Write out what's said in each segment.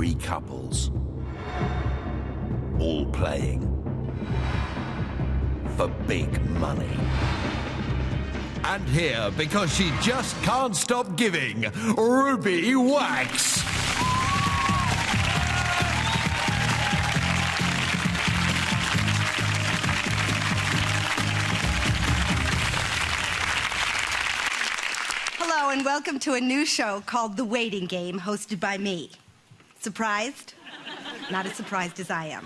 3 couples, all playing for big money. And here, because she just can't stop giving, Ruby Wax. Hello and welcome to a new show called The Waiting Game, hosted by me. Surprised? Not as surprised as I am.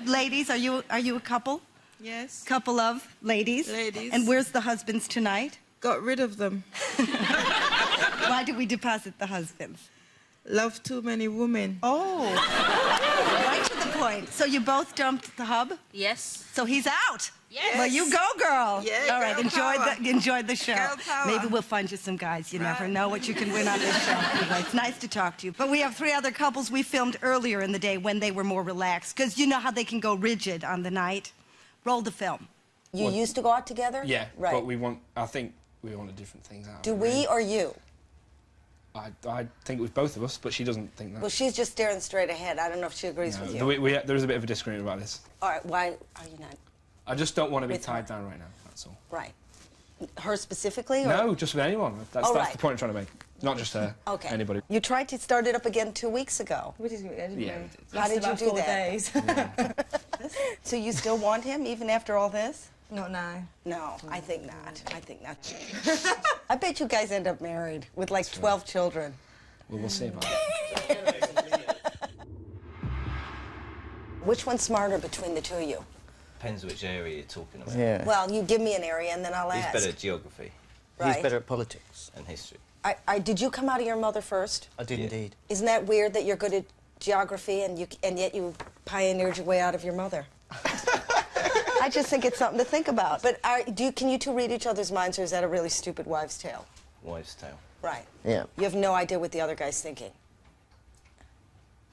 Ladies, are you a couple? Yes. Couple of ladies? Ladies. And where's the husbands tonight? Got rid of them. Why did we deposit the husbands? Love too many women. Oh, right to the point. So you both dumped the hub? Yes. So he's out? Yes. Well, you go, girl. Yeah, all right, girl power. enjoy the show. Girl power. Maybe we'll find you some guys. You never know what you can win on this show. Anyway, it's nice to talk to you. But we have 3 other couples we filmed earlier in the day when they were more relaxed, because you know how they can go rigid on the night. Roll the film. You used to go out together? Yeah, Right. but I think we wanted different things out. Do we or you? I think it was both of us, but she doesn't think that. Well, she's just staring straight ahead. I don't know if she agrees with you. There is a bit of a disagreement about this. All right, why are you not? I just don't want to be With tied down right now, that's all. Right. Her specifically? Or? No, just with anyone. That's right. the point I'm trying to make. Not just her, Okay. anybody. You tried to start it up again 2 weeks ago. We didn't. Yeah, we did. How did you do that? Days. So you still want him even after all this? Not now. No, I think not. I think not. I bet you guys end up married with like 12 children. Well, we'll see about it. Which one's smarter between the two of you? Depends which area you're talking about. Yeah. Well, you give me an area and then I'll He's ask. better at geography Right. He's better at politics. and history. Did you come out of your mother first? I did Yeah. indeed. Isn't that weird that you're good at geography and yet you pioneered your way out of your mother? I just think it's something to think about. But can you two read each other's minds, or is that a really stupid wives' tale? Wives' tale. Right. Yeah. You have no idea what the other guy's thinking.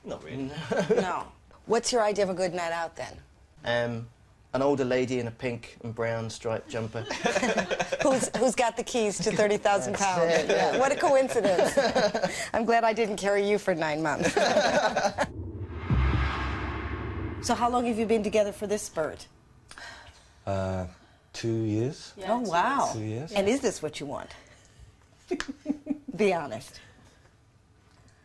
Not really. No. What's your idea of a good night out then? An older lady in a pink and brown striped jumper. Who's got the keys to 30,000 pounds? it. Yeah. What a coincidence. I'm glad I didn't carry you for 9 months. So how long have you been together for this spurt? 2 years. Yeah, Oh, wow. 2 years. And is this what you want? Be honest.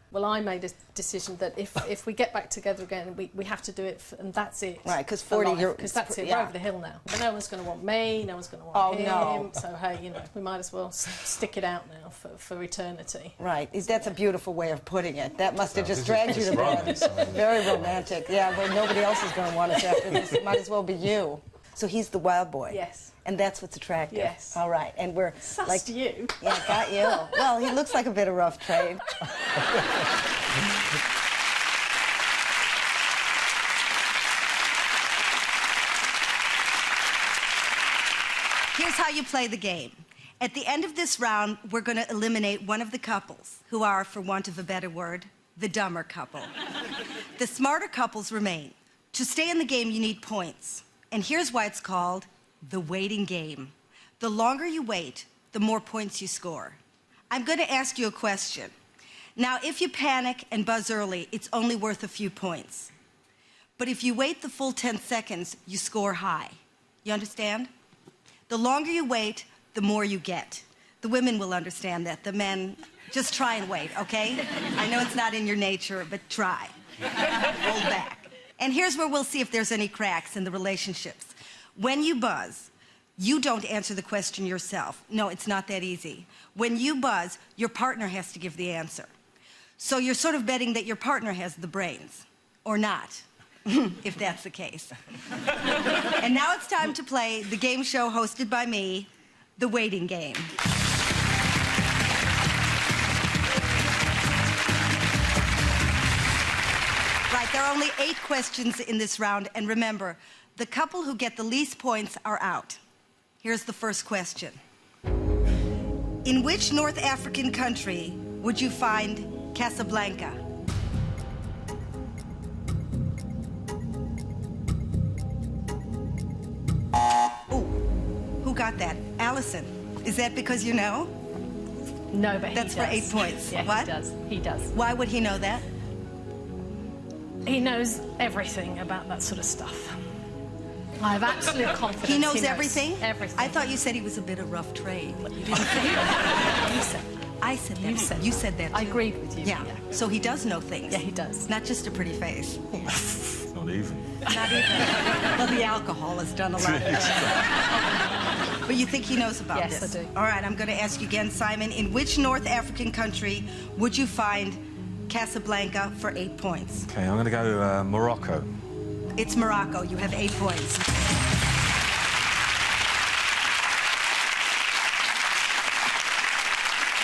Well, I made a decision that if we get back together again, we have to do it, and that's it. Right, 'cause 40 years- Because that's it. yeah. We're over the hill now. But no one's going to want me. No one's going to want Oh, him. no. So hey, you know, we might as well stick it out now for eternity. Right. That's a beautiful way of putting it. That must have just dragged you to bed. Very romantic. Yeah, well, nobody else is going to want us after this. It might as well be you. So he's the wild boy. Yes. And that's what's attractive. Yes. All right. And we're Sus like to you. Yeah, got you. Well, he looks like a bit of rough trade. Here's how you play the game. At the end of this round, we're going to eliminate one of the couples, who are, for want of a better word, the dumber couple. The smarter couples remain. To stay in the game, you need points. And here's why it's called the waiting game. The longer you wait, the more points you score. I'm going to ask you a question. Now, if you panic and buzz early, it's only worth a few points. But if you wait the full 10 seconds, you score high. You understand? The longer you wait, the more you get. The women will understand that. The men, just try and wait, okay? I know it's not in your nature, but try. Hold back. And here's where we'll see if there's any cracks in the relationships. When you buzz, you don't answer the question yourself. No, it's not that easy. When you buzz, your partner has to give the answer. So you're sort of betting that your partner has the brains, or not, if that's the case. And now it's time to play the game show hosted by me, The Waiting Game. Right, there are only 8 questions in this round, and remember, the couple who get the least points are out. Here's the first question. In which North African country would you find Casablanca? Ooh, who got that? Allison. Is that because you know? No, but That's he for does. 8 points. Yeah, What? he does. He does. Why would he know that? He knows everything about that sort of stuff. I have absolute confidence. He knows everything? Everything. I thought you said he was a bit of rough trade. You didn't say that. You said. I said that. You said that. I too. agreed with you. Yeah. So he does know things. Yeah, he does. Not just a pretty face. Not even. Not even. Well, the alcohol has done a lot of that. But you think he knows about Yes, this? I do. All right, I'm going to ask you again, Simon. In which North African country would you find Casablanca for 8 points? Okay, I'm going to go Morocco. It's Morocco. You have 8 points.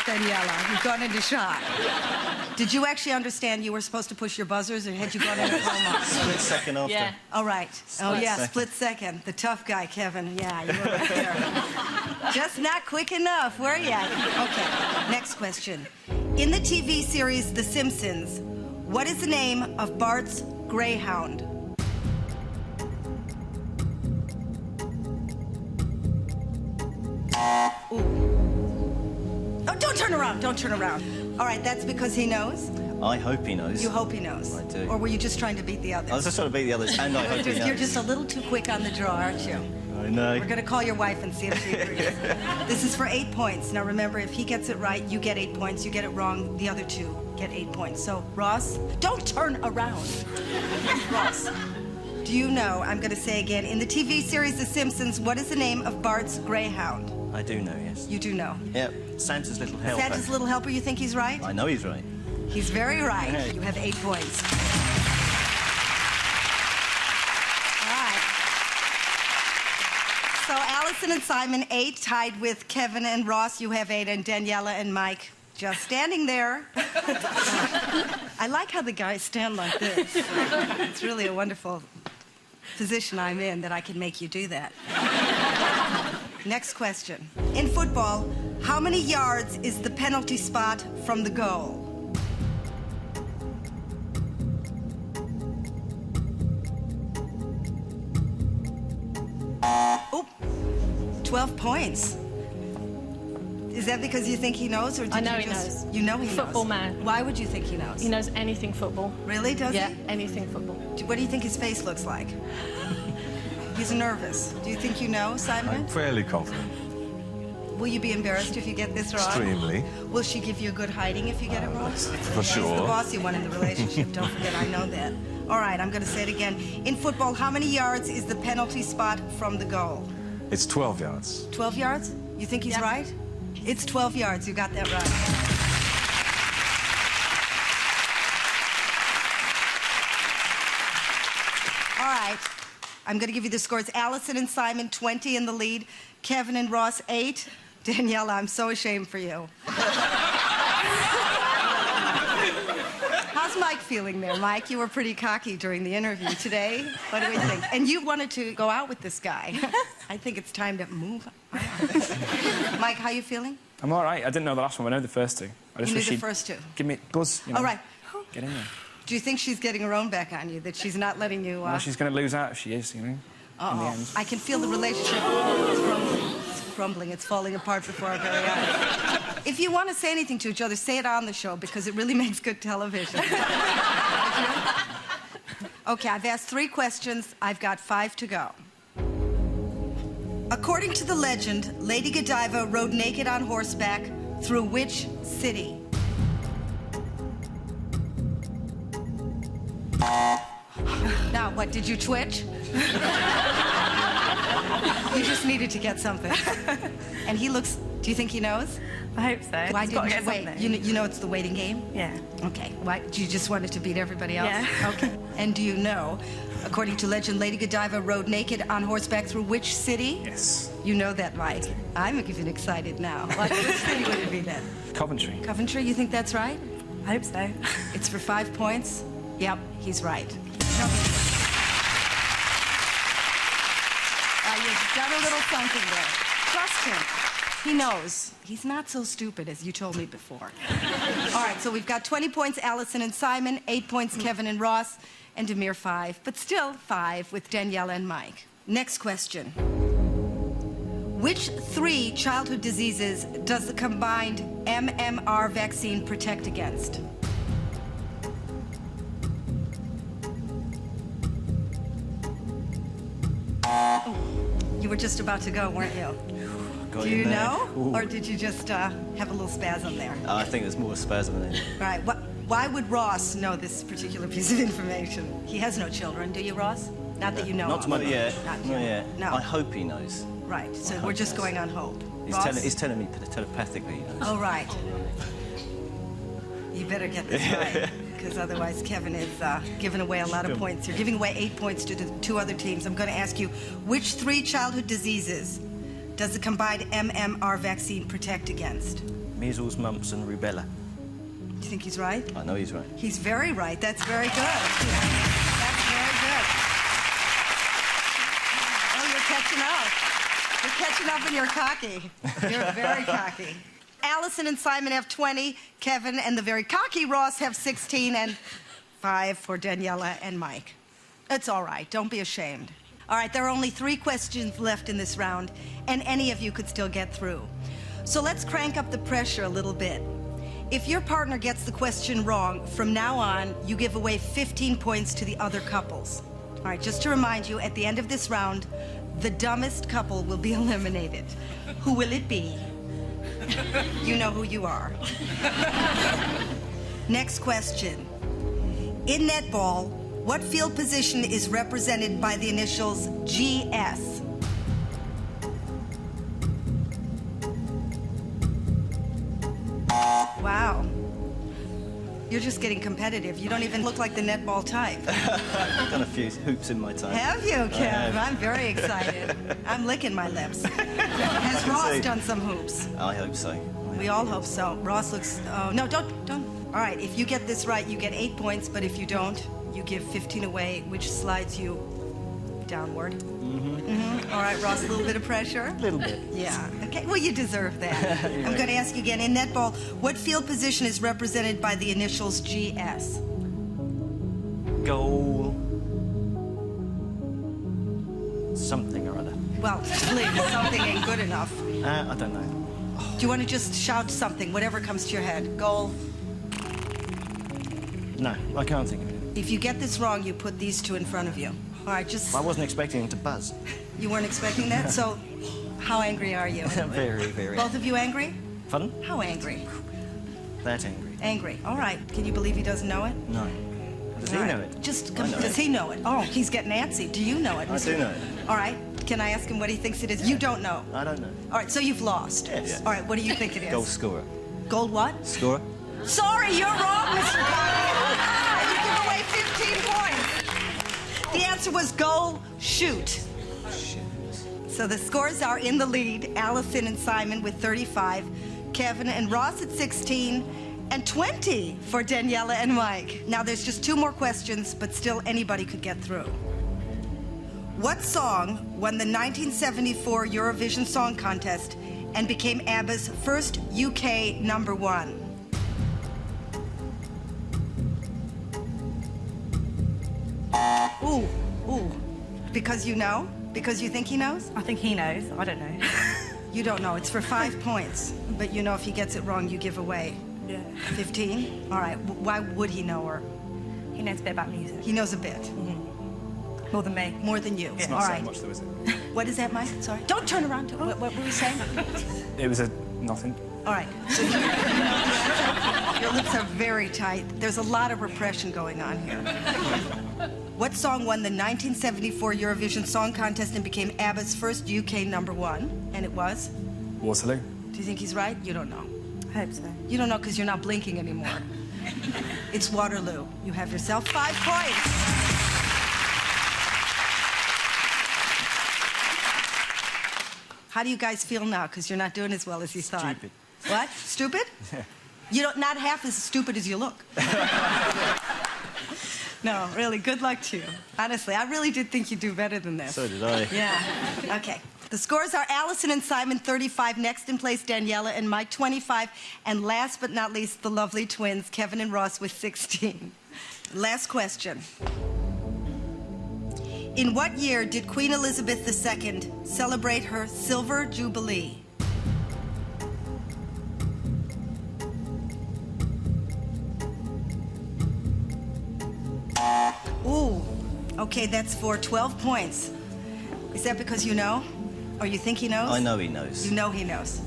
Daniela, you've gone into shock. Did you actually understand you were supposed to push your buzzers, or had you gone into coma? Split second after. Yeah. All right. Oh, yeah, second. split second. The tough guy, Kevin. Yeah, you were right there. Just not quick enough, were you? Okay, next question. In the TV series The Simpsons, what is the name of Bart's greyhound? Ooh. Oh, don't turn around. Don't turn around. All right, that's because he knows? I hope he knows. You hope he knows? I do. Or were you just trying to beat the others? I was just trying to beat the others, and I hope he knows. You're just a little too quick on the draw, aren't you? I know. We're going to call your wife and see if she agrees. This is for 8 points. Now remember, if he gets it right, you get 8 points. You get it wrong, the other two get 8 points. So, Ross, don't turn around. Ross, do you know, I'm going to say again, in the TV series The Simpsons, what is the name of Bart's greyhound? I do know, yes. You do know. Yep, Santa's little helper. Santa's little helper, you think he's right? I know he's right. He's very right. Hey. You have 8 points. All right. So Allison and Simon, 8, tied with Kevin and Ross. You have 8, and Daniela and Mike just standing there. I like how the guys stand like this. It's really a wonderful position I'm in that I can make you do that. Next question. In football, how many yards is the penalty spot from the goal? Oh, 12 points. Is that because you think he knows, or did I know you he just... knows. You know he knows. Football man. Why would you think he knows? He knows anything football. Really, does Yeah, he? anything football. What do you think his face looks like? He's nervous. Do you think you know, Simon? I'm fairly confident. Will you be embarrassed if you get this wrong? Extremely. Will she give you a good hiding if you get it wrong? For She's the sure. bossy one in the relationship. Don't forget, I know that. All right, I'm going to say it again. In football, how many yards is the penalty spot from the goal? It's 12 yards. 12 yards? You think he's Yeah. right? It's 12 yards. You got that right. All right. I'm going to give you the scores. Allison and Simon, 20 in the lead. Kevin and Ross, 8. Daniela, I'm so ashamed for you. How's Mike feeling there? Mike, you were pretty cocky during the interview today. What do we think? And you wanted to go out with this guy. I think it's time to move on. Mike, how you feeling? I'm all right. I didn't know the last one. I know the first two. I just You knew wish the she'd first two. give me a buzz. You know, All right. Get in there. Do you think she's getting her own back on you, that she's not letting you... Well, she's going to lose out if she is, you know, in the end. I can feel the relationship. It's crumbling. It's crumbling. It's falling apart before our very eyes. If you want to say anything to each other, say it on the show, because it really makes good television. Okay, I've asked 3 questions. I've got 5 to go. According to the legend, Lady Godiva rode naked on horseback through which city? Now, what, did you twitch? You just needed to get something. And he looks, do you think he knows? I hope so. Why He's got to didn't you get wait? something. You know it's the waiting game? Yeah. Okay. Why, do you just wanted to beat everybody else? Yeah. Okay. And do you know, according to legend, Lady Godiva rode naked on horseback through which city? Yes. You know that, Mike. I'm even excited now. Like, which city would it be then? Coventry. Coventry, you think that's right? I hope so. It's for 5 points? Yep, he's right. You've done a little something there. Trust him. He knows. He's not so stupid as you told me before. All right, so we've got 20 points, Allison and Simon, 8 points, Kevin and Ross, and Demir 5. But still 5 with Daniela and Mike. Next question. Which 3 childhood diseases does the combined MMR vaccine protect against? Oh, you were just about to go, weren't you? Got Do in you there. know? Ooh. Or did you just have a little spasm there? I think there's more spasm than anything. All right, why would Ross know this particular piece of information? He has no children, do you, Ross? Not that you know Not of. to my yet. Not Not yet. yet. No. I hope he knows. Right, so hope we're just he going knows. on hope. He's, Ross? telling me telepathically he knows. Oh, right. You better get this right, because otherwise Kevin is giving away a lot of points. You're giving away 8 points to the 2 other teams. I'm going to ask you, which 3 childhood diseases does the combined MMR vaccine protect against? Measles, mumps, and rubella. Do you think he's right? I know he's right. He's very right. That's very good. That's very good. Oh, you're catching up. You're catching up and you're cocky. You're very cocky. Allison and Simon have 20. Kevin and the very cocky Ross have 16, and 5 for Daniela and Mike. It's all right. Don't be ashamed. All right, there are only 3 questions left in this round, and any of you could still get through. So let's crank up the pressure a little bit. If your partner gets the question wrong, from now on, you give away 15 points to the other couples. All right, just to remind you, at the end of this round, the dumbest couple will be eliminated. Who will it be? You know who you are. Next question. In netball, what field position is represented by the initials GS? Wow. You're just getting competitive. You don't even look like the netball type. I've done a few hoops in my time. Have you, Kev? have. I'm very excited. I'm licking my lips. Has Ross see. done some hoops? I hope so. We all hope so. Ross looks... Oh, no, don't. All right, if you get this right, you get 8 points, but if you don't, you give 15 away, which slides you downward. All right, Ross, a little bit of pressure? A little bit. Yeah. Okay, well, you deserve that. I'm going to ask you again. In netball, what field position is represented by the initials GS? Goal. Something or other. Well, please, something ain't good enough. I don't know. Do you want to just shout something, whatever comes to your head? Goal. No, I can't think of it. If you get this wrong, you put these 2 in front of you. All right, just... I wasn't expecting him to buzz. You weren't expecting that? So, how angry are you? Very, very. Both of you angry? Pardon? How angry? That angry. Angry. All right. Can you believe he doesn't know it? No. Does he All right. know it? Just I know does it. he know it? Oh, he's getting antsy. Do you know it? I do know it. All right. Can I ask him what he thinks it is? You don't know. I don't know. All right. So you've lost. Yes. All right. What do you think it is? Goal scorer. Gold what? Scorer? Sorry, you're wrong, Mr. Conley. You give away 15 points. The answer was goal shoot. So the scores are in the lead. Allison and Simon with 35, Kevin and Ross at 16, and 20 for Daniela and Mike. Now there's just 2 more questions, but still anybody could get through. What song won the 1974 Eurovision Song Contest and became ABBA's first UK #1? Ooh. Because you know? Because you think he knows? I think he knows. I don't know. You don't know. It's for 5 points. But you know if he gets it wrong, you give away Yeah. 15? All right. Why would he know her? He knows a bit about music. He knows a bit. More than me. More than you. It's All not so right. much though, is it? What is that, Mike? Sorry. Don't turn around. What were we saying? It was a nothing. All right. So your lips are very tight. There's a lot of repression going on here. What song won the 1974 Eurovision Song Contest and became ABBA's first UK #1? And it was? Waterloo. Do you think he's right? You don't know. I hope so. You don't know because you're not blinking anymore. It's Waterloo. You have yourself 5 points. How do you guys feel now? Because you're not doing as well as you thought. Stupid. What? Stupid? You don't, not half as stupid as you look. No, really, good luck to you. Honestly, I really did think you'd do better than this. So did I. Yeah. Okay. The scores are Allison and Simon 35, next in place Daniela and Mike 25, and last but not least the lovely twins Kevin and Ross with 16. Last question. In what year did Queen Elizabeth II celebrate her Silver Jubilee? Ooh, okay, that's for 12 points. Is that because you know? Or you think he knows? I know he knows. You know he knows.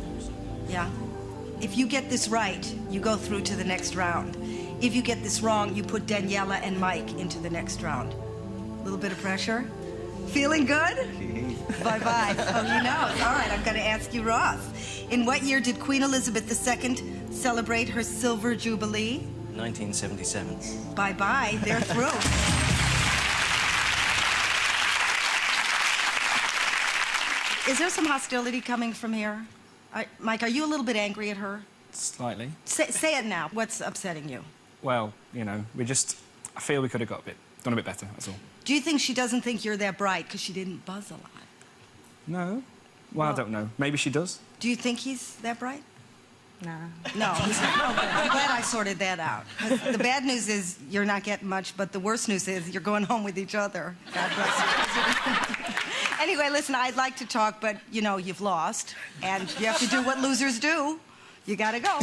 Yeah. If you get this right, you go through to the next round. If you get this wrong, you put Daniela and Mike into the next round. A little bit of pressure? Feeling good? Bye-bye. Oh, he knows. All right, I'm going to ask you, Ross. In what year did Queen Elizabeth II celebrate her Silver Jubilee? 1977. Bye-bye. They're through. Is there some hostility coming from here? Mike, are you a little bit angry at her? Slightly. Say it now. What's upsetting you? Well, you know, I feel we could have done a bit better, that's all. Do you think she doesn't think you're that bright because she didn't buzz a lot? No? Well, I don't know. Maybe she does. Do you think he's that bright? No. No, he's not. I'm glad I sorted that out. 'Cause the bad news is you're not getting much, but the worst news is you're going home with each other. God bless you. Anyway, listen, I'd like to talk, but, you know, you've lost, and you have to do what losers do. You gotta go.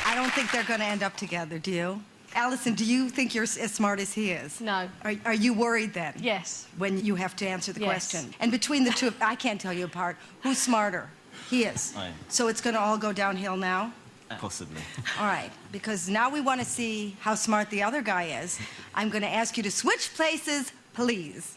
I don't think they're gonna end up together, do you? Allison, do you think you're as smart as he is? No. Are you worried then? Yes. When you have to answer the Yes. question. And between the two, I can't tell you apart. Who's smarter? He is. I am. So it's going to all go downhill now? Possibly. All right. Because now we want to see how smart the other guy is. I'm going to ask you to switch places, please.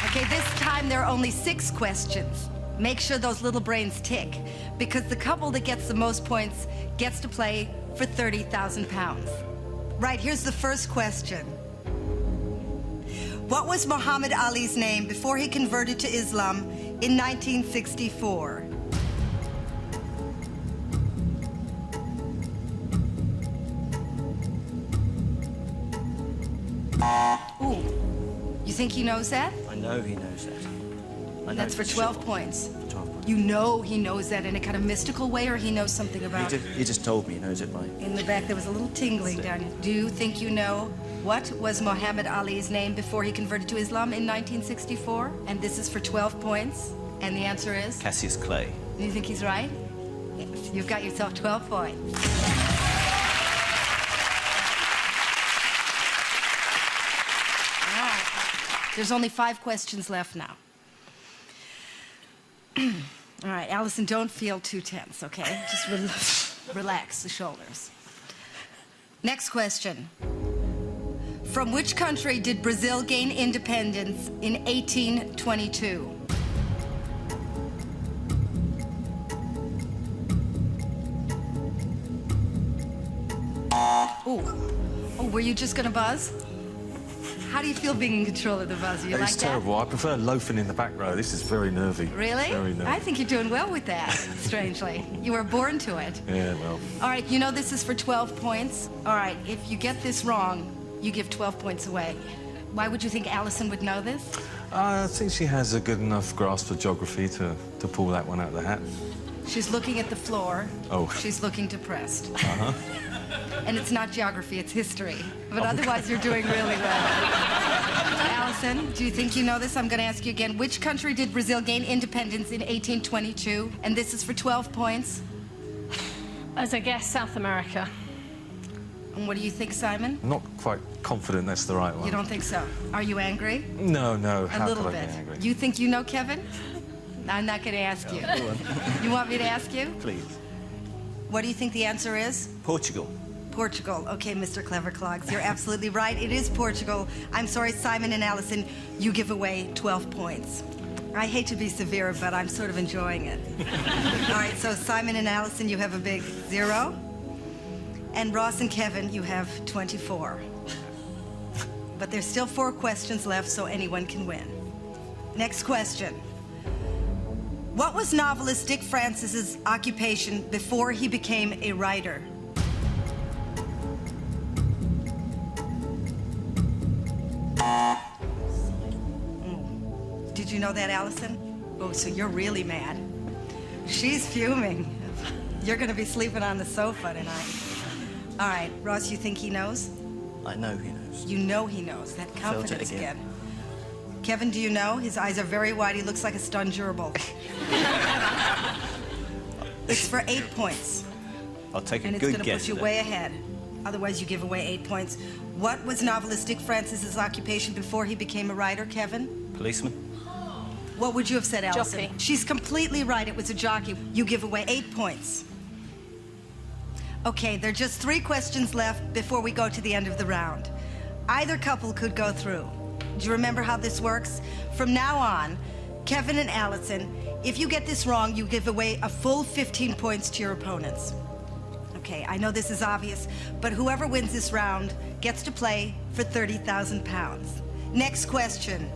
Okay, this time there are only 6 questions. Make sure those little brains tick, because the couple that gets the most points gets to play for 30,000 pounds. Right, here's the first question. What was Muhammad Ali's name before he converted to Islam in 1964? Ooh, you think he knows that? I know he knows that. I know That's for 12 points. For 12 points. You know he knows that in a kind of mystical way, or he knows something about it? He just told me he knows it by... In the back, there was a little tingling down here. Do you think you know what was Muhammad Ali's name before he converted to Islam in 1964? And this is for 12 points. And the answer is? Cassius Clay. Do you think he's right? Yes. You've got yourself 12 points. All right. There's only 5 questions left now. All right, Allison, don't feel too tense, okay? Just relax the shoulders. Next question. From which country did Brazil gain independence in 1822? Ooh. Oh, were you just gonna buzz? How do you feel being in control of the buzzer? You like It's that? terrible. I prefer loafing in the back row. This is very nervy. Really? Very nervy. I think you're doing well with that, strangely. You were born to it. Yeah, well... All right, you know this is for 12 points. All right, if you get this wrong, you give 12 points away. Why would you think Allison would know this? I think she has a good enough grasp of geography to pull that one out of the hat. She's looking at the floor. Oh. She's looking depressed. Uh-huh. And it's not geography, it's history. But otherwise, you're doing really well. Allison, do you think you know this? I'm going to ask you again. Which country did Brazil gain independence in 1822? And this is for 12 points. As a guess, South America. And what do you think, Simon? I'm not quite confident that's the right one. You don't think so? Are you angry? No, no. A How little could I bit. be angry? You think you know Kevin? I'm not going to ask you. You want me to ask you? Please. What do you think the answer is? Portugal. Portugal. Okay, Mr. Clever Clogs, you're absolutely right. It is Portugal. I'm sorry, Simon and Allison, you give away 12 points. I hate to be severe, but I'm sort of enjoying it. All right, so Simon and Allison, you have a big 0. And Ross and Kevin, you have 24. But there's still 4 questions left, so anyone can win. Next question. What was novelist Dick Francis's occupation before he became a writer? Did you know that, Allison? Oh, so you're really mad. She's fuming. You're going to be sleeping on the sofa tonight. All right, Ross, you think he knows? I know he knows. You know he knows. That Felt it confidence again. again. Kevin, do you know? His eyes are very wide. He looks like a stunned gerbil. It's for 8 points. I'll take a And it's good going to guess. put you at it. way ahead. Otherwise, you give away 8 points. What was novelist Dick Francis's occupation before he became a writer, Kevin? Policeman? What would you have said, Allison? Jockey. She's completely right. It was a jockey. You give away 8 points. Okay, there are just 3 questions left before we go to the end of the round. Either couple could go through. Do you remember how this works? From now on, Kevin and Allison, if you get this wrong, you give away a full 15 points to your opponents. Okay, I know this is obvious, but whoever wins this round gets to play for 30,000 pounds. Next question.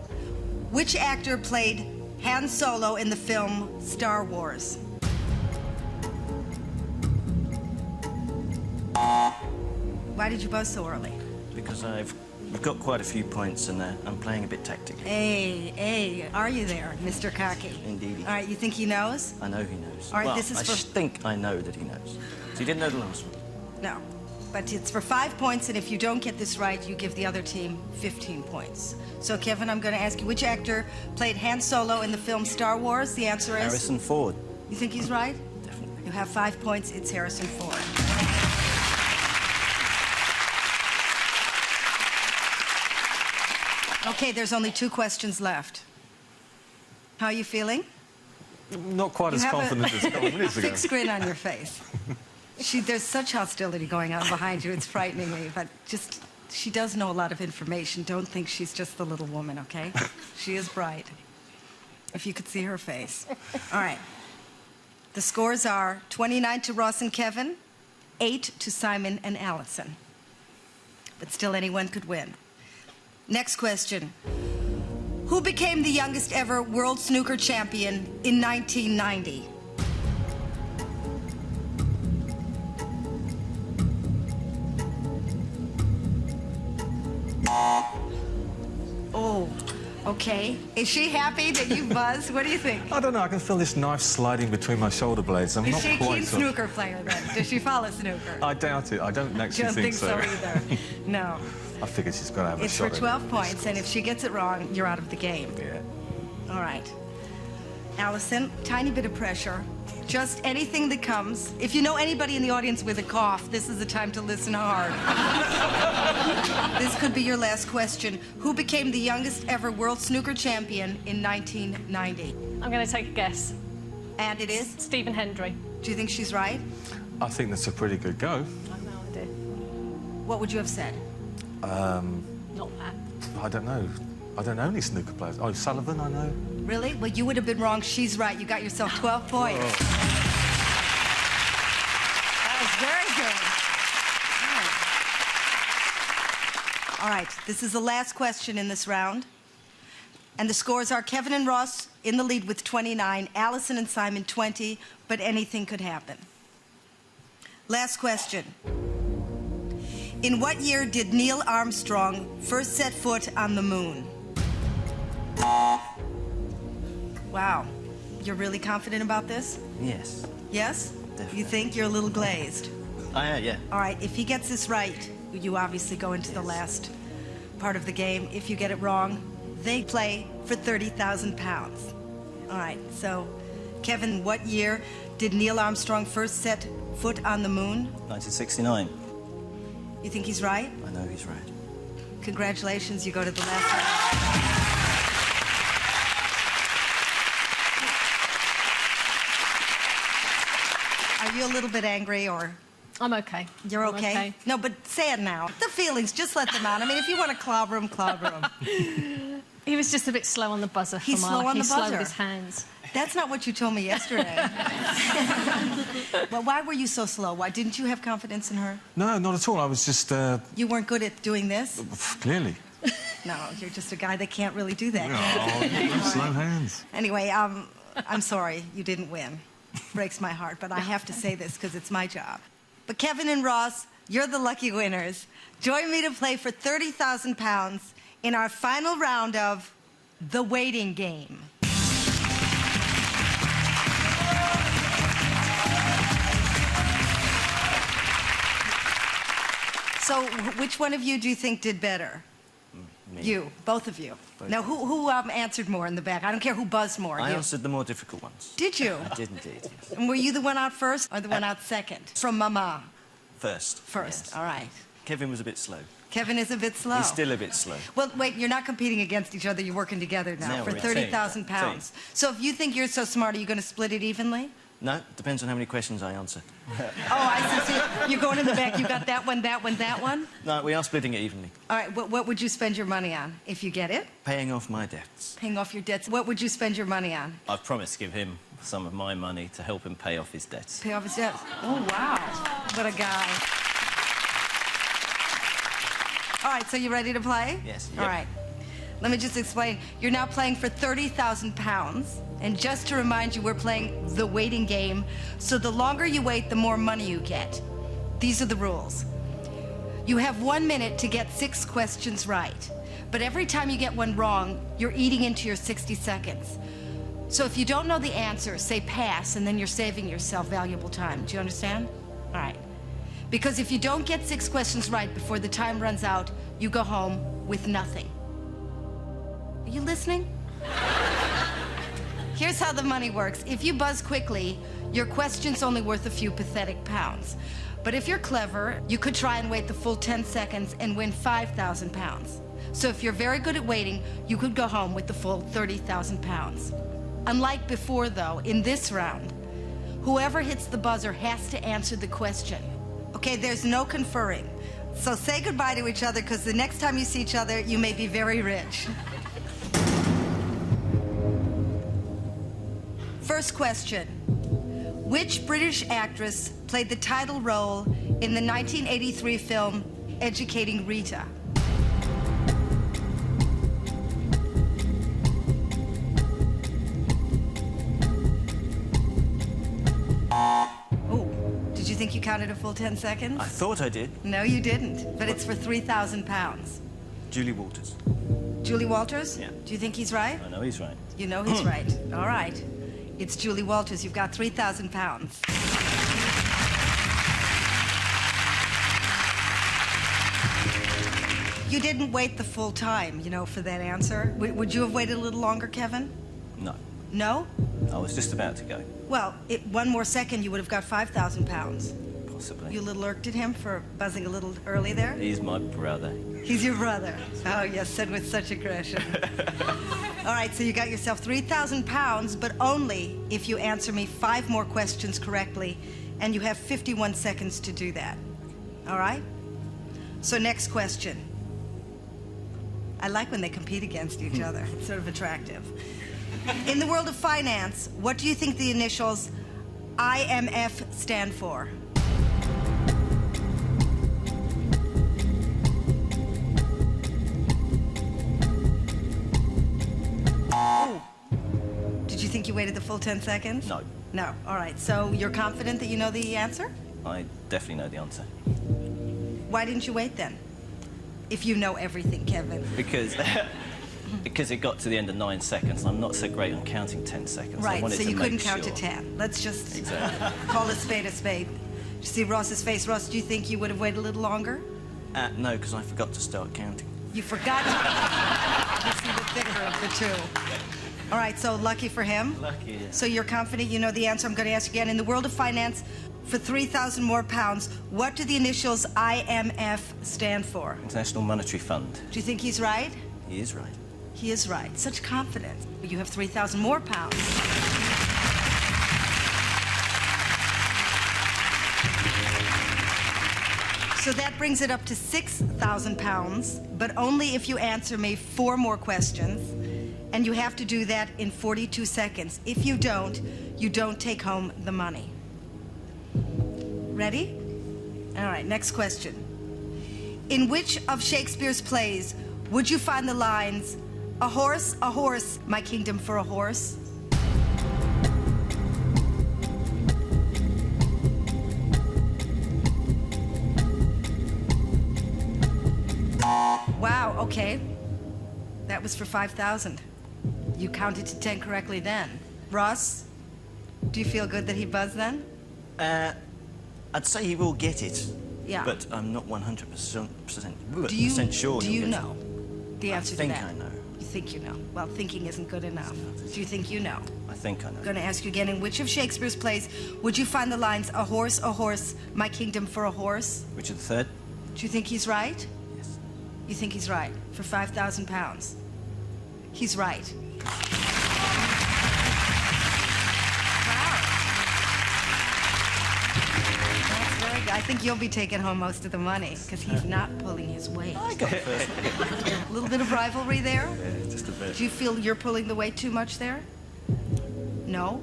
Which actor played Han Solo in the film Star Wars? Why did you buzz so early? Because I've got quite a few points and I'm playing a bit tactically. Hey, are you there, Mr. Cocky? Indeedy. All right, you think he knows? I know he knows. All right, well, this is I for- think I know that he knows. So you didn't know the last one? No. But it's for 5 points, and if you don't get this right, you give the other team 15 points. So, Kevin, I'm going to ask you, which actor played Han Solo in the film Star Wars? The answer is? Harrison Ford. You think he's right? Definitely. You have 5 points. It's Harrison Ford. Okay, there's only 2 questions left. How are you feeling? Not quite as You have confident as a couple of minutes ago. Fixed grin on your face. There's such hostility going on behind you. It's frightening me, but just, she does know a lot of information. Don't think she's just the little woman, okay? She is bright. If you could see her face. All right. The scores are 29 to Ross and Kevin, 8 to Simon and Allison. But still, anyone could win. Next question. Who became the youngest ever world snooker champion in 1990? Oh, okay. Is she happy that you buzzed? What do you think? I don't know, I can feel this knife sliding between my shoulder blades. I'm Is not she a quite keen sure. snooker player then? Does she follow snooker? I doubt it. I don't actually Don't think so either. No. I figured she's got to have a It's shot for at it. 12 points, and if she gets it wrong, you're out of the game. Yeah. All right. Allison, tiny bit of pressure. Just anything that comes. If you know anybody in the audience with a cough, this is the time to listen hard. This could be your last question. Who became the youngest ever world snooker champion in 1990? I'm going to take a guess. And it is? Stephen Hendry. Do you think she's right? I think that's a pretty good go. I've no idea. What would you have said? Not that. I don't know. I don't know any snooker players. Oh, Sullivan, I know. Really? Well, you would have been wrong. She's right. You got yourself 12 points. That was very good. All right, this is the last question in this round. And the scores are Kevin and Ross in the lead with 29, Allison and Simon 20, but anything could happen. Last question. In what year did Neil Armstrong first set foot on the moon? Wow. You're really confident about this? Yes. Yes? Definitely. You think you're a little glazed? Yeah. All right, if he gets this right, you obviously go into the last part of the game. If you get it wrong, they play for 30,000 pounds. All right, so Kevin, what year did Neil Armstrong first set foot on the moon? 1969. You think he's right? I know he's right. Congratulations, you go to the last round. Are you a little bit angry or I'm okay. you're I'm okay? No, but say it now. The feelings, just let them out. I mean, if you want to clobber him, clobber him. He was just a bit slow on the buzzer. He's for slow Mark. on the He's slow buzzer. with his hands. That's not what you told me yesterday. Well, why were you so slow? Why didn't you have confidence in her? No, not at all. I was just, You weren't good at doing this? clearly. No, you're just a guy that can't really do that. Oh, slow hands. Anyway, I'm sorry you didn't win. Breaks my heart, but I have to say this because it's my job. But Kevin and Ross, you're the lucky winners. Join me to play for 30,000 pounds in our final round of The Waiting Game. So, which one of you do you think did better? Me. You, both of you. Both. Now, who answered more in the back? I don't care who buzzed more. I You. answered the more difficult ones. Did you? I did indeed. Yes. And were you the one out first or the one out second? From Mama. First. First, yes. all right. Kevin was a bit slow. Kevin is a bit slow. He's still a bit slow. Well, wait, you're not competing against each other. You're working together now No, for we're a 30,000 team. pounds. So if you think you're so smart, are you going to split it evenly? No, depends on how many questions I answer. Oh, I see. So you're going in the back. You got that one, that one, that one? No, we are splitting it evenly. All right, what would you spend your money on if you get it? Paying off my debts. Paying off your debts. What would you spend your money on? I've promised to give him some of my money to help him pay off his debts. Pay off his debts. Oh, wow. What a guy. All right, so you ready to play? Yes. All Yep. right. Let me just explain. You're now playing for 30,000 pounds. And just to remind you, we're playing the waiting game. So the longer you wait, the more money you get. These are the rules. You have 1 minute to get 6 questions right. But every time you get one wrong, you're eating into your 60 seconds. So if you don't know the answer, say pass, and then you're saving yourself valuable time. Do you understand? All right. Because if you don't get 6 questions right before the time runs out, you go home with nothing. Are you listening? Here's how the money works. If you buzz quickly, your question's only worth a few pathetic pounds. But if you're clever, you could try and wait the full 10 seconds and win 5,000 pounds. So if you're very good at waiting, you could go home with the full 30,000 pounds. Unlike before, though, in this round, whoever hits the buzzer has to answer the question. Okay, there's no conferring. So say goodbye to each other, because the next time you see each other, you may be very rich. First question. Which British actress played the title role in the 1983 film Educating Rita? Oh, did you think you counted a full 10 seconds? I thought I did. No, you didn't, but it's for 3,000 pounds. Julie Walters. Julie Walters? Yeah. Do you think he's right? I know he's right. You know he's right. All right. It's Julie Walters. You've got 3,000 pounds. You didn't wait the full time, for that answer. Would you have waited a little longer, Kevin? No. No? I was just about to go. Well, one more second, you would have got 5,000 pounds. Possibly. You a little irked at him for buzzing a little early there? He's my brother. He's your brother. Oh, yes, said with such aggression. All right, so you got yourself 3,000 pounds, but only if you answer me 5 more questions correctly, and you have 51 seconds to do that. All right? So next question. I like when they compete against each other. It's sort of attractive. In the world of finance, what do you think the initials IMF stand for? Did you think you waited the full 10 seconds? No. No. All right. So you're confident that you know the answer? I definitely know the answer. Why didn't you wait then? If you know everything, Kevin. Because it got to the end of 9 seconds. I'm not so great on counting 10 seconds. I Right, wanted so to you make couldn't count to sure. 10. Let's just Exactly. call a spade a spade. You see Ross's face. Ross, do you think you would have waited a little longer? No, because I forgot to start counting. You forgot to... You see the thicker of the two. All right, so lucky for him. Lucky, yeah. So you're confident you know the answer. I'm going to ask again. In the world of finance, for 3,000 more pounds, what do the initials IMF stand for? International Monetary Fund. Do you think he's right? He is right. He is right. Such confidence. You have 3,000 more pounds. So that brings it up to 6,000 pounds, but only if you answer me 4 more questions. And you have to do that in 42 seconds. If you don't take home the money. Ready? All right, next question. In which of Shakespeare's plays would you find the lines, a horse, my kingdom for a horse? Wow, okay. That was for 5,000. You counted to 10 correctly then. Ross, do you feel good that he buzzed then? I'd say he will get it. Yeah. But I'm not 100% Do you, sure. do he'll you get know the it. answer I think to that? I know. You think you know. Well, thinking isn't good enough. Do you think you know? I think I know. I'm going to ask you again, in which of Shakespeare's plays would you find the lines, a horse, my kingdom for a horse? Richard III? Do you think he's right? Yes. You think he's right? For £5,000. He's right. That's very good. I think you'll be taking home most of the money, because he's not pulling his weight. I got it first. A little bit of rivalry there? Yeah, just a bit. Do you feel you're pulling the weight too much there? No?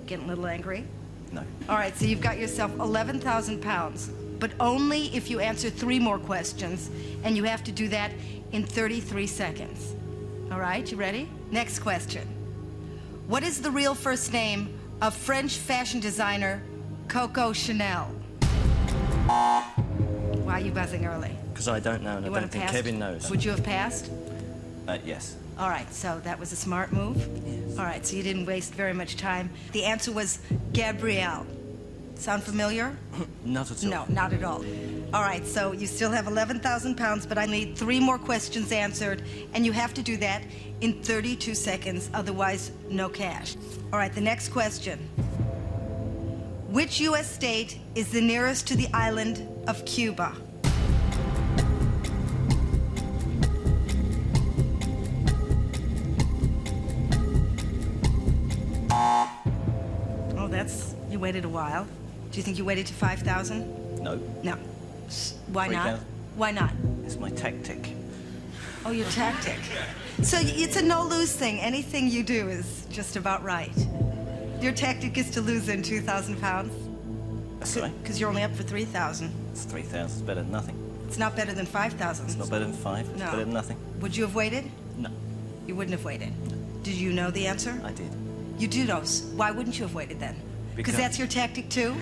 Getting a little angry? No. All right, so you've got yourself £11,000, but only if you answer 3 more questions, and you have to do that in 33 seconds. All right, you ready? Next question. What is the real first name of French fashion designer Coco Chanel? Why are you buzzing early? Because I don't know, and You I want don't to think pass? Kevin knows. Would you have passed? Yes. All right, so that was a smart move? Yes. All right, so you didn't waste very much time. The answer was Gabrielle. Sound familiar? Not at all. No, not at all. All right, so you still have £11,000, but I need 3 more questions answered, and you have to do that in 32 seconds, otherwise no cash. All right, the next question. Which U.S. state is the nearest to the island of Cuba? Oh, you waited a while. Do you think you waited to 5,000? No. No. Why not? 3,000. Why not? It's my tactic. Oh, your tactic. So it's a no-lose thing. Anything you do is just about right. Your tactic is to lose in 2,000 pounds? That's right. Because you're only up for 3,000. It's 3,000. It's better than nothing. It's not better than 5,000. It's not better than 5. It's No. better than nothing. Would you have waited? No. You wouldn't have waited. Did you know the answer? I did. You do know. Why wouldn't you have waited then? Because Because- that's your tactic too?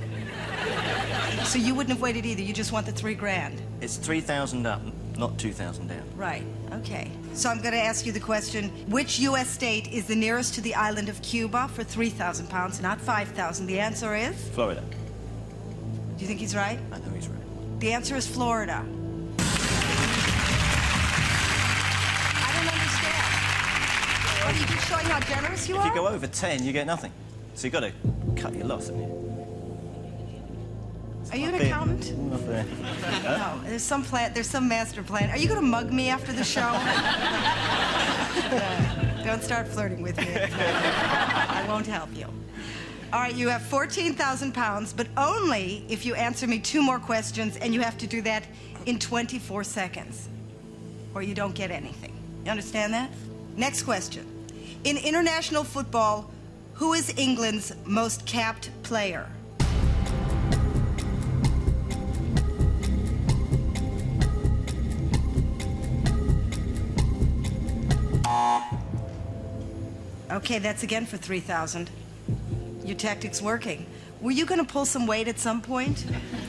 So you wouldn't have waited either. You just want the $3,000. It's 3,000 up, not 2,000 down. Right. Okay. So I'm going to ask you the question, which U.S. state is the nearest to the island of Cuba for 3,000 pounds, not 5,000? The answer is? Florida. Do you think he's right? I know he's right. The answer is Florida. I don't understand. What, are you just showing how generous you If are? you go over 10, you get nothing. So you've got to cut your loss, haven't you? Are you an Not fair. accountant? Not fair. No, there's some plan. There's some master plan. Are you going to mug me after the show? Don't start flirting with me. I won't help you. All right, you have 14,000 pounds, but only if you answer me 2 more questions, and you have to do that in 24 seconds, or you don't get anything. You understand that? Next question. In international football, who is England's most capped player? Okay, that's again for 3,000. Your tactic's working. Were you going to pull some weight at some point?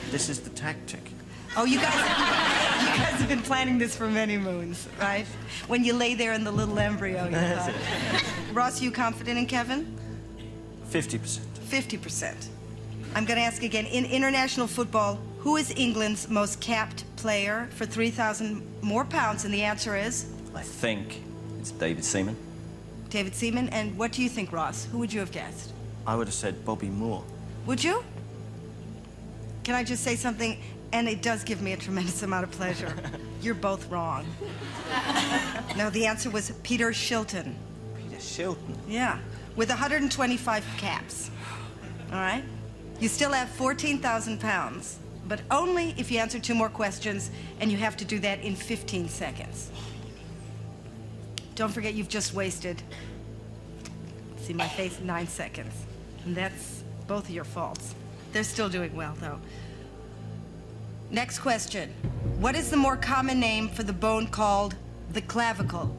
This is the tactic. Oh, you guys have been planning this for many moons, right? When you lay there in the little embryo, you thought. Ross, you confident in Kevin? 50%. 50%. I'm going to ask again. In international football, who is England's most capped player for 3,000 more pounds? And the answer is? I think it's David Seaman. David Seaman. And what do you think, Ross? Who would you have guessed? I would have said Bobby Moore. Would you? Can I just say something? And it does give me a tremendous amount of pleasure. You're both wrong. No, the answer was Peter Shilton. Peter Shilton. Yeah, with 125 caps. All right? You still have 14,000 pounds, but only if you answer 2 more questions, and you have to do that in 15 seconds. Don't forget you've just wasted, see my face, 9 seconds. And that's both of your faults. They're still doing well, though. Next question. What is the more common name for the bone called the clavicle?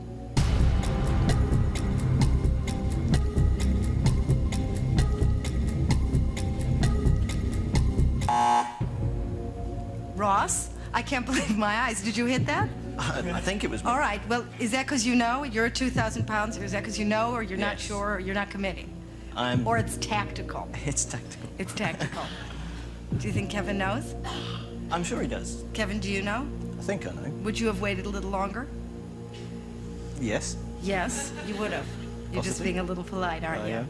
Ross, I can't believe my eyes. Did you hit that? I think it was me. All right. Well, is that because you know you're 2,000 pounds, or is that because you know, or you're not Yes. sure, or you're not committing? I'm... Or it's tactical? It's tactical. It's tactical. Do you think Kevin knows? I'm sure he does. Kevin, do you know? I think I know. Would you have waited a little longer? Yes. Yes, you would have. You're just Possibly. being a little polite, aren't I you? am.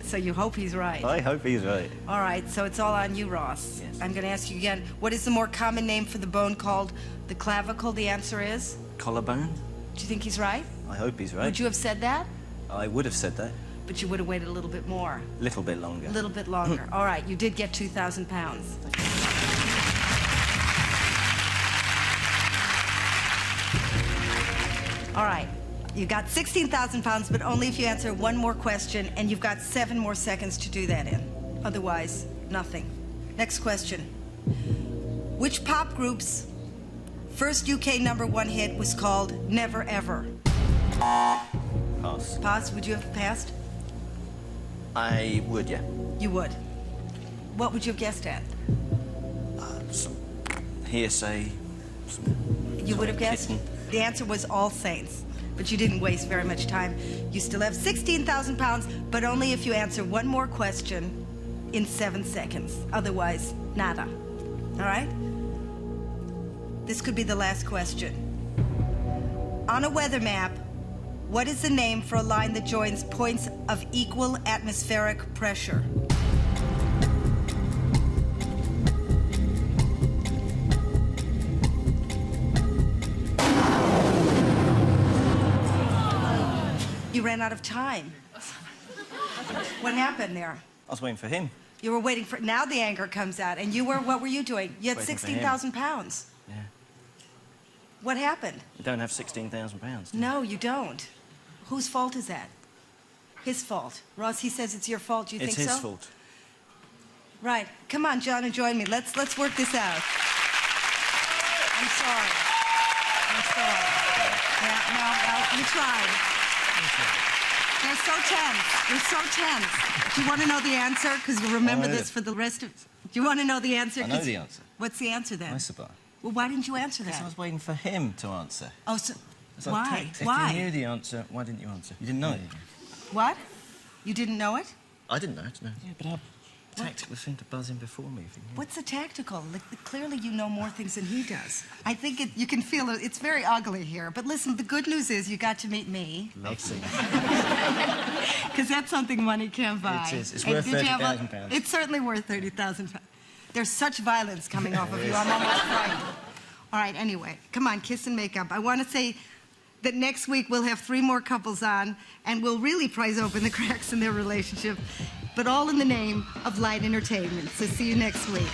So you hope he's right. I hope he's right. All right, so it's all on you, Ross. Yes. I'm going to ask you again. What is the more common name for the bone called the clavicle? The answer is? Collarbone? Do you think he's right? I hope he's right. Would you have said that? I would have said that. But you would have waited a little bit more. A little bit longer. A little bit longer. All right, you did get 2,000 pounds. All right, you got 16,000 pounds, but only if you answer one more question, and you've got 7 more seconds to do that in. Otherwise, nothing. Next question. Which pop group's first UK #1 hit was called Never Ever? Pass. Pass, would you have passed? I would, yeah. You would. What would you have guessed at? Some hearsay. You would have guessed? Kitten. The answer was All Saints, but you didn't waste very much time. You still have 16,000 pounds, but only if you answer one more question in 7 seconds. Otherwise, nada. All right? This could be the last question. On a weather map, what is the name for a line that joins points of equal atmospheric pressure? You ran out of time. What happened there? I was waiting for him. You were waiting for... Now the anger comes out. And you were... What were you doing? You had Waiting for him. 16,000 pounds. Yeah. What happened? You don't have 16,000 pounds. do you? No, you don't. Whose fault is that? His fault. Ross, he says it's your fault. Do you It's think so? his fault. Right. Come on, John, and join me. Let's work this out. I'm sorry. I'm sorry. Yeah, no, you tried. They're so tense. They're so tense. Do you want to know the answer? Because you'll remember I know this it. for the rest of... Do you want to know the answer? I know 'Cause- the answer. What's the answer then? Isobar. Well, why didn't you answer Because that? I was waiting for him to answer. Oh, so... So Why? If Why? you knew the answer, why didn't you answer? You didn't know it. What? You didn't know it? I didn't know it, no. Yeah, but our tactic was for him to buzz in before moving. Yeah. What's the tactical? Clearly you know more things than he does. I think you can feel it. It's very ugly here. But listen, the good news is you got to meet me. Love seeing Because that's something money can't buy. It is. It's And worth did you have a- 30,000 pounds. It's certainly worth 30,000 pounds. There's such violence coming off of you. I'm almost frightened. All right, anyway, come on, kiss and make up. I want to say that next week we'll have 3 more couples on, and we'll really prise open the cracks in their relationship, but all in the name of light entertainment. So see you next week.